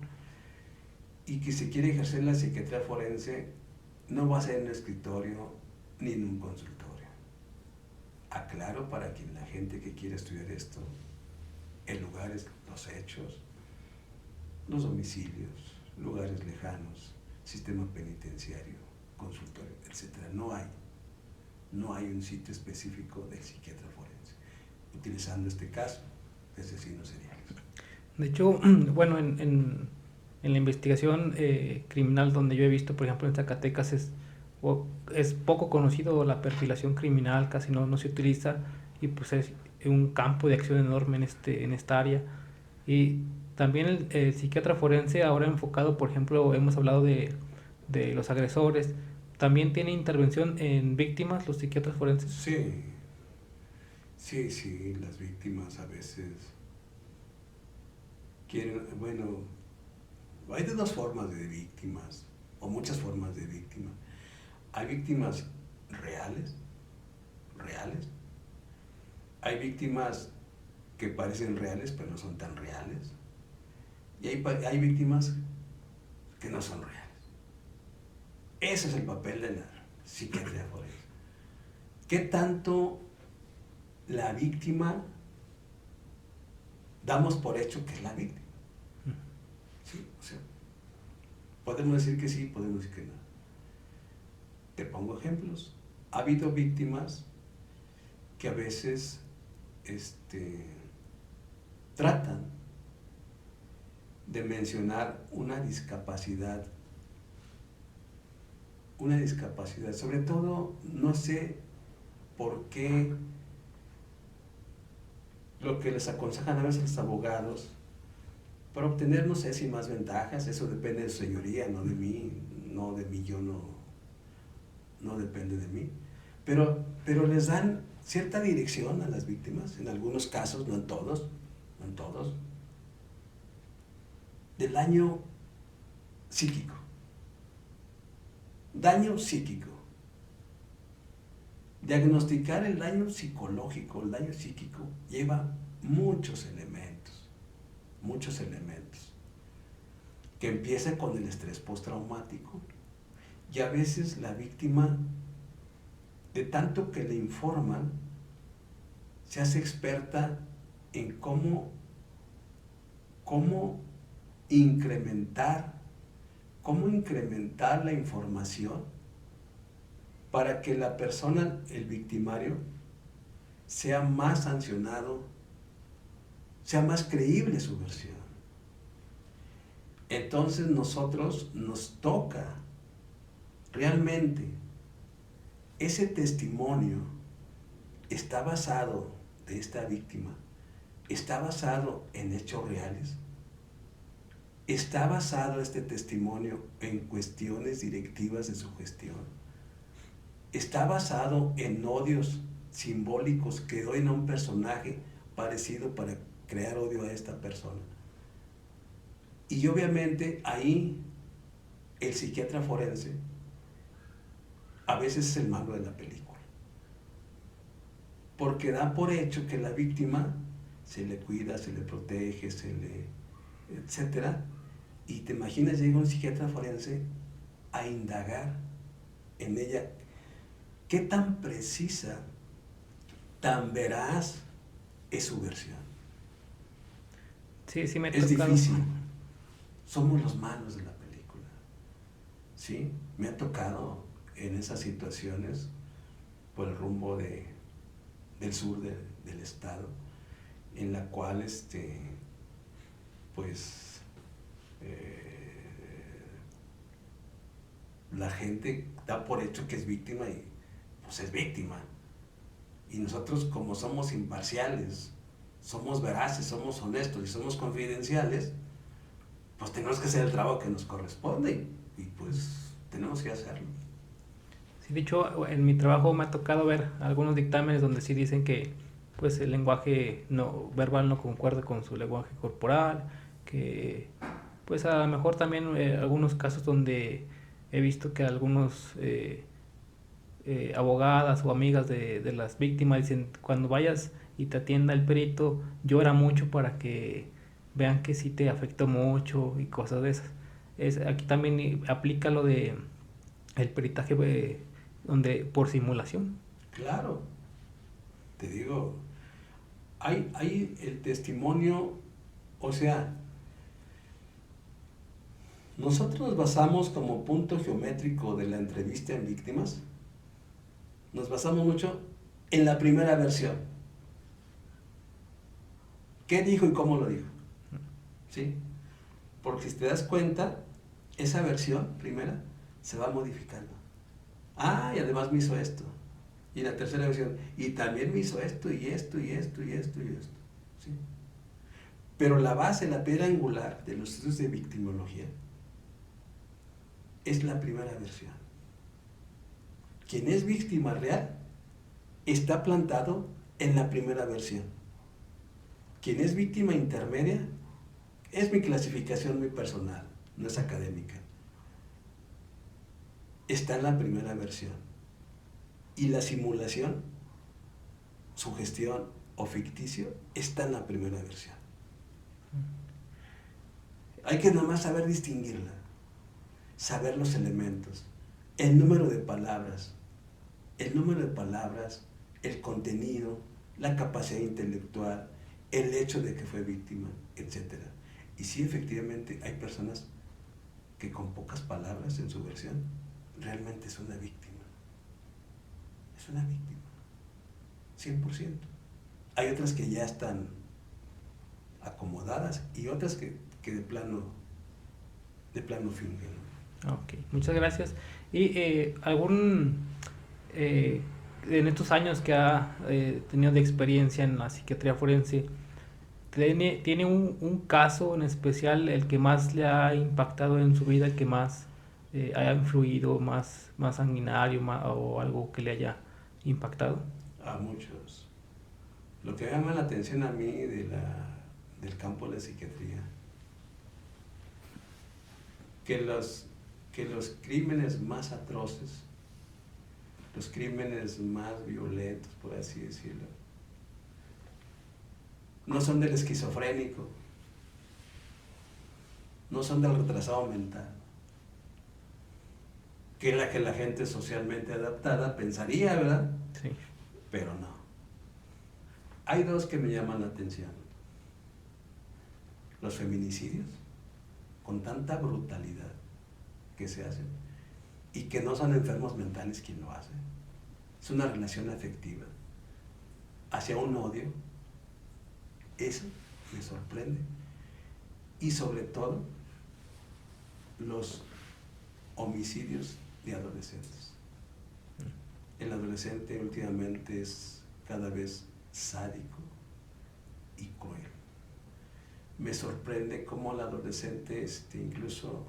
y que si quiere ejercer la psiquiatría forense no va a ser en un escritorio ni en un consultorio. Aclaro para quien la gente que quiere estudiar esto, en lugares, los hechos, los domicilios, lugares lejanos, sistema penitenciario, consultorio, etc. No hay un sitio específico del psiquiatra forense, utilizando este caso de asesinos seriales. De hecho, bueno, en la investigación criminal donde yo he visto, por ejemplo, en Zacatecas es poco conocido la perfilación criminal, casi no se utiliza, y pues es un campo de acción enorme en esta área. Y también el psiquiatra forense ahora enfocado, por ejemplo, hemos hablado de los agresores, también tiene intervención en víctimas los psiquiatras forenses. Sí, las víctimas a veces quieren, bueno, hay de dos formas de víctimas, o muchas formas de víctimas. Hay víctimas reales, hay víctimas que parecen reales pero no son tan reales, y hay víctimas que no son reales. Ese es el papel de la psiquiatría forense. ¿Qué tanto la víctima damos por hecho que es la víctima? Sí, o sea, podemos decir que sí, podemos decir que no. Te pongo ejemplos. Ha habido víctimas que a veces tratan de mencionar una discapacidad, sobre todo, no sé por qué, lo que les aconsejan a veces los abogados, para obtener, no sé si más ventajas, eso depende de su señoría, no de mí, yo no depende de mí, pero les dan cierta dirección a las víctimas, en algunos casos, no en todos, del daño psíquico. Daño psíquico. Diagnosticar el daño psicológico, el daño psíquico, lleva muchos elementos, que empieza con el estrés postraumático, y a veces la víctima, de tanto que le informan, se hace experta en cómo incrementar la información para que la persona, el victimario, sea más sancionado, sea más creíble su versión. Entonces nosotros nos toca realmente, ese testimonio está basado, de esta víctima, está basado en hechos reales, está basado este testimonio en cuestiones directivas de su gestión, está basado en odios simbólicos que doy a un personaje parecido para crear odio a esta persona. Y obviamente ahí el psiquiatra forense a veces es el malo de la película, porque da por hecho que la víctima se le cuida, se le protege, etcétera, y te imaginas, llega un psiquiatra forense a indagar en ella qué tan precisa, tan veraz es su versión. Sí, me ha es tocado. Difícil. Somos los malos de la película. ¿Sí? Me ha tocado en esas situaciones por el rumbo del sur del estado, en la cual la gente da por hecho que es víctima y pues es víctima. Y nosotros, como somos imparciales, somos veraces, somos honestos y somos confidenciales, pues tenemos que hacer el trabajo que nos corresponde y pues tenemos que hacerlo. Sí, de hecho, en mi trabajo me ha tocado ver algunos dictámenes donde sí dicen que pues el lenguaje no verbal no concuerda con su lenguaje corporal, que pues a lo mejor también algunos casos donde he visto que algunos abogadas o amigas de las víctimas dicen, cuando vayas y te atienda el perito, llora mucho para que vean que sí te afectó mucho y cosas de esas. Aquí también aplica lo de el peritaje donde por simulación. Claro, te digo, hay el testimonio, o sea, nosotros nos basamos como punto geométrico de la entrevista en víctimas, nos basamos mucho en la primera versión. ¿Qué dijo y cómo lo dijo? ¿Sí? Porque si te das cuenta, esa versión primera se va modificando. Ah, y además me hizo esto. Y la tercera versión, y también me hizo esto, y esto, y esto, y esto, y esto. ¿Sí? Pero la base, la piedra angular de los estudios de victimología es la primera versión. Quien es víctima real está plantado en la primera versión. Quien es víctima intermedia, es mi clasificación muy personal, no es académica, está en la primera versión. Y la simulación, sugestión o ficticio, está en la primera versión. Hay que nada más saber distinguirla, saber los elementos, el número de palabras, el contenido, la capacidad intelectual, el hecho de que fue víctima, etc. Y sí, efectivamente, hay personas que con pocas palabras en su versión realmente es una víctima. Es una víctima, 100%. Hay otras que ya están acomodadas y otras que de plano fingen. Ok, muchas gracias. Y en estos años que ha tenido de experiencia en la psiquiatría forense, ¿tiene un caso en especial el que más le ha impactado en su vida, el que más haya influido, más sanguinario o algo que le haya impactado? A muchos. Lo que me llama la atención a mí del campo de la psiquiatría, que los crímenes más atroces, los crímenes más violentos, por así decirlo, no son del esquizofrénico, no son del retrasado mental, que es la que la gente socialmente adaptada pensaría, ¿verdad? Sí. Pero no. Hay dos que me llaman la atención. los feminicidios, con tanta brutalidad que se hacen, y que no son enfermos mentales quien lo hace. Es una relación afectiva hacia un odio. Eso me sorprende. Y sobre todo, los homicidios de adolescentes. El adolescente últimamente es cada vez sádico y cruel. Me sorprende cómo el adolescente, incluso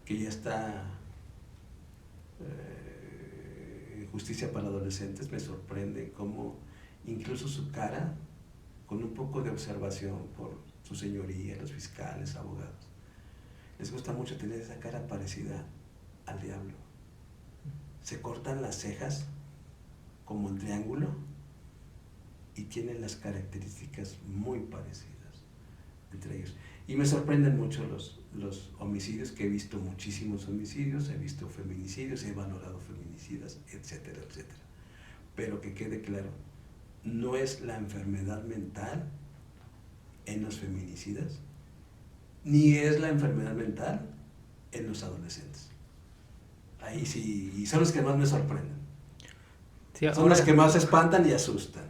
que ya está en justicia para adolescentes, me sorprende cómo incluso su cara, con un poco de observación por su señoría, los fiscales, abogados, les gusta mucho tener esa cara parecida al diablo. Se cortan las cejas como en triángulo y tienen las características muy parecidas entre ellos. Y me sorprenden mucho los homicidios, que he visto muchísimos homicidios, he visto feminicidios, he valorado feminicidas, etcétera, etcétera. Pero que quede claro, no es la enfermedad mental en los feminicidas, ni es la enfermedad mental en los adolescentes. Ahí sí, y son los que más me sorprenden. Sí, son los que más espantan y asustan.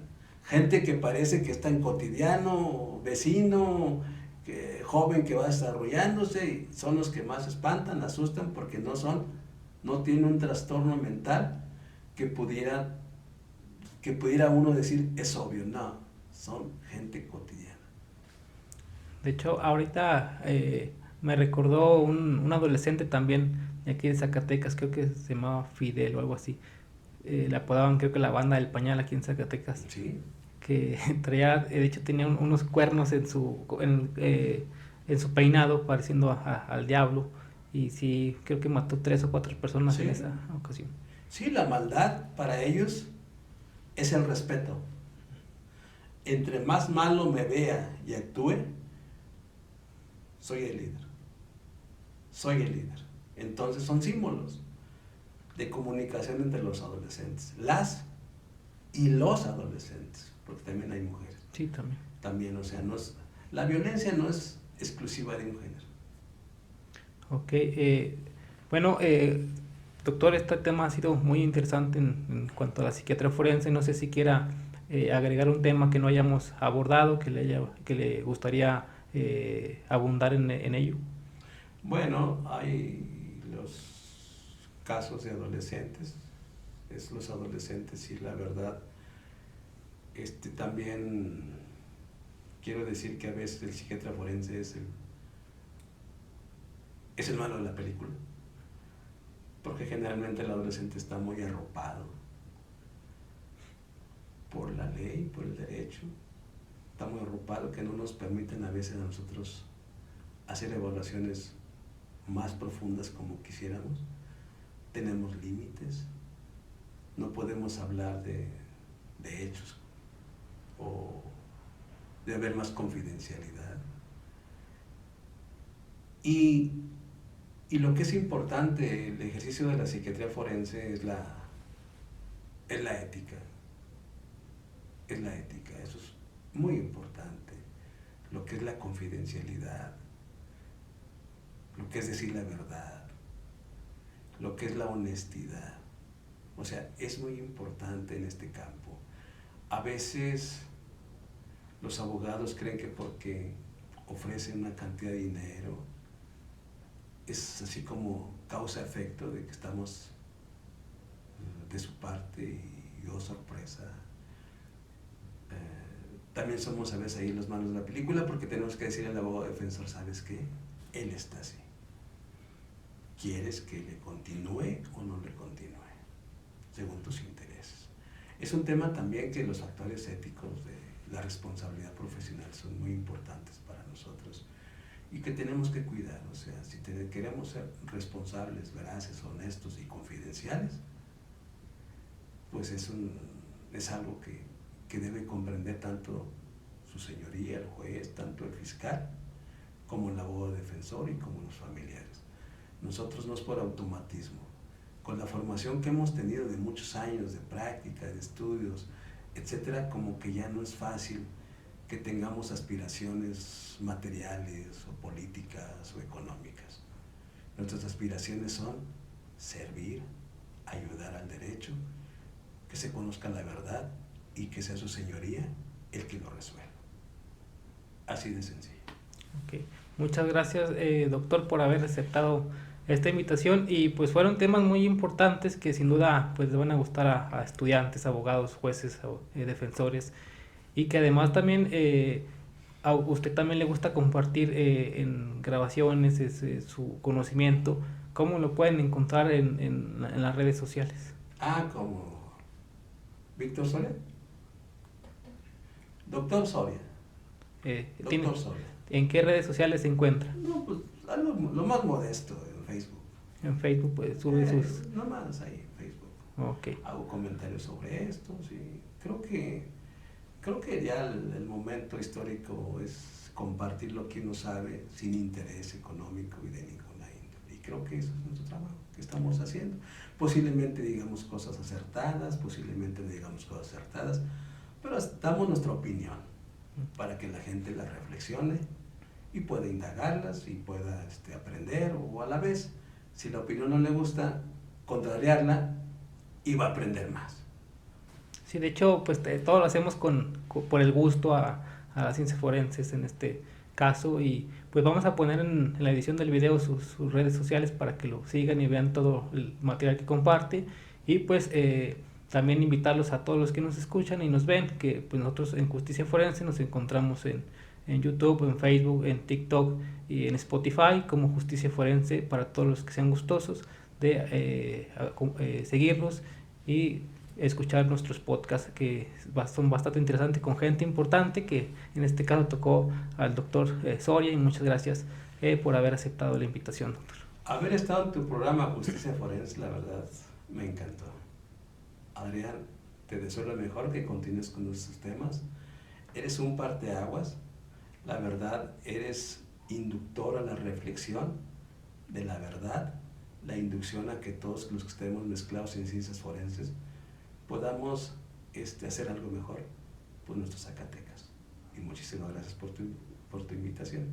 Gente que parece que está en cotidiano, vecino, joven que va desarrollándose, son los que más espantan, asustan, porque no tienen un trastorno mental que pudiera uno decir es obvio. No, son gente cotidiana. De hecho, ahorita me recordó un adolescente también de aquí de Zacatecas, creo que se llamaba Fidel o algo así. Le apodaban, creo que la banda del pañal aquí en Zacatecas. Sí. Que traía, de hecho tenía unos cuernos en su peinado, pareciendo al diablo. Y sí, creo que mató 3 o 4 personas en esa ocasión. Sí, la maldad para ellos es el respeto. Entre más malo me vea y actúe, soy el líder. Soy el líder. Entonces son símbolos de comunicación entre los adolescentes. Las y los adolescentes, porque también hay mujeres. Sí, también. También, o sea, la violencia no es exclusiva de un género. Ok, bueno, doctor, este tema ha sido muy interesante en cuanto a la psiquiatría forense. No sé si quiera agregar un tema que no hayamos abordado, que le gustaría abundar en ello. Bueno, hay los casos de adolescentes, los adolescentes, y la verdad, también quiero decir que a veces el psiquiatra forense es el malo de la película, porque generalmente el adolescente está muy arropado por la ley, por el derecho, está muy arropado, que no nos permiten a veces a nosotros hacer evaluaciones más profundas como quisiéramos. Tenemos límites, no podemos hablar de hechos o de haber más confidencialidad. Y lo que es importante, el ejercicio de la psiquiatría forense es la ética. Es la ética, eso es muy importante. Lo que es la confidencialidad, lo que es decir la verdad, lo que es la honestidad. O sea, es muy importante en este campo. A veces los abogados creen que porque ofrecen una cantidad de dinero, es así como causa-efecto de que estamos de su parte, y oh sorpresa. También somos a veces ahí los malos de la película, porque tenemos que decirle al abogado defensor, ¿sabes qué? Él está así. ¿Quieres que le continúe o no le continúe? Según tus intereses. Es un tema también que los factores éticos de la responsabilidad profesional son muy importantes para nosotros y que tenemos que cuidar. O sea, si queremos ser responsables, veraces, honestos y confidenciales, pues es algo que debe comprender tanto su señoría, el juez, tanto el fiscal, como el abogado defensor y como los familiares. Nosotros no es por automatismo. Con la formación que hemos tenido de muchos años de práctica, de estudios, etcétera, como que ya no es fácil que tengamos aspiraciones materiales o políticas o económicas. Nuestras aspiraciones son servir, ayudar al derecho, que se conozca la verdad y que sea su señoría el que lo resuelva. Así de sencillo. Okay. Muchas gracias, doctor, por haber aceptado esta invitación, y pues fueron temas muy importantes que sin duda pues le van a gustar a estudiantes, abogados, jueces, defensores, y que además también a usted también le gusta compartir en grabaciones su conocimiento. ¿Cómo lo pueden encontrar en las redes sociales? Como Víctor Soria. Doctor Soria. Doctor Soria. ¿En qué redes sociales se encuentra? No, pues lo más modesto, en Facebook. En Facebook, pues sube sus... No más ahí en Facebook. Okay. Hago comentarios sobre esto, sí. Creo que ya el momento histórico es compartir lo que uno sabe sin interés económico y de ninguna índole. Y creo que eso es nuestro trabajo que estamos haciendo. Posiblemente digamos cosas acertadas, posiblemente no digamos cosas acertadas, pero damos nuestra opinión para que la gente la reflexione y pueda indagarlas y pueda aprender, o a la vez, si la opinión no le gusta, contrariarla y va a aprender más. Sí, de hecho, pues todo lo hacemos por el gusto a las ciencias forenses en este caso, y pues vamos a poner en la edición del video sus redes sociales para que lo sigan y vean todo el material que comparte, y pues también invitarlos a todos los que nos escuchan y nos ven, que pues nosotros en Justicia Forense nos encontramos en YouTube, en Facebook, en TikTok y en Spotify como Justicia Forense, para todos los que sean gustosos de seguirnos y escuchar nuestros podcasts, que son bastante interesantes, con gente importante, que en este caso tocó al doctor Soria, y muchas gracias por haber aceptado la invitación, doctor. Haber estado en tu programa Justicia Forense, la verdad, me encantó. Adrián, te deseo lo mejor, que continúes con nuestros temas. Eres un parteaguas, la verdad, eres inductor a la reflexión de la verdad, la inducción a que todos los que estemos mezclados en ciencias forenses podamos hacer algo mejor por nuestros Zacatecas. Y muchísimas gracias por tu invitación.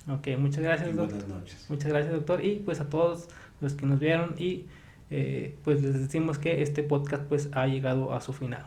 Ok, muchas gracias, y doctor. Buenas noches. Muchas gracias, doctor. Y pues a todos los que nos vieron, y pues les decimos que este podcast pues ha llegado a su final.